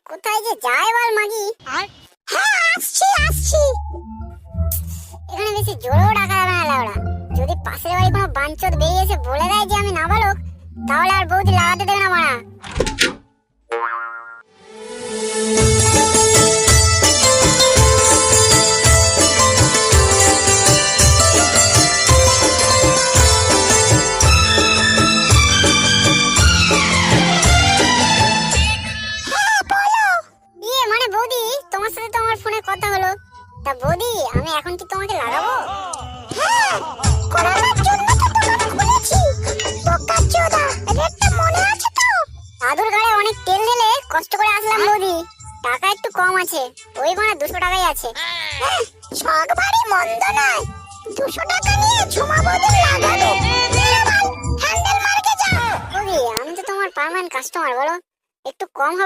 কোথায় যে যায় বল মাগি? হ্যাঁ আসছি। এখানে বেশি জোরেও ডাকা যাবে না লাউড়া। যদি পাশের বাড়ি কোনো বাঞ্চোদ বেরিয়ে এসে বলে দেয় যে আমি নাবালক, তাহলে আর বৌদি লাগাতে দেবে না মারা। মানে বৌদি, তোমার সাথে তো আমার ফোনে কথা হলো। তা বৌদি, আমি এখন কি তোমাকে লাগাবো? হ্যাঁ, করানোর জন্য তো তোমাকে বলেছি। বোকাচোদা, রেটটা মনে আছে তো? দাদুর গাড়ি অনেক তেল ঢেলে কষ্ট করে আসলাম বৌদি। টাকা একটু কম আছে, ওই মানে 200 টাকাই আছে। শখ ভারী মন্দ নয়। 200 টাকা নিয়ে ঝুমা বৌদি লাগাবে। হ্যান্ডেল মার্কে যাও। বৌদি, আমি তো তোমার পার্মানেন্ট কাস্টমার, বলো একটু কম হবে?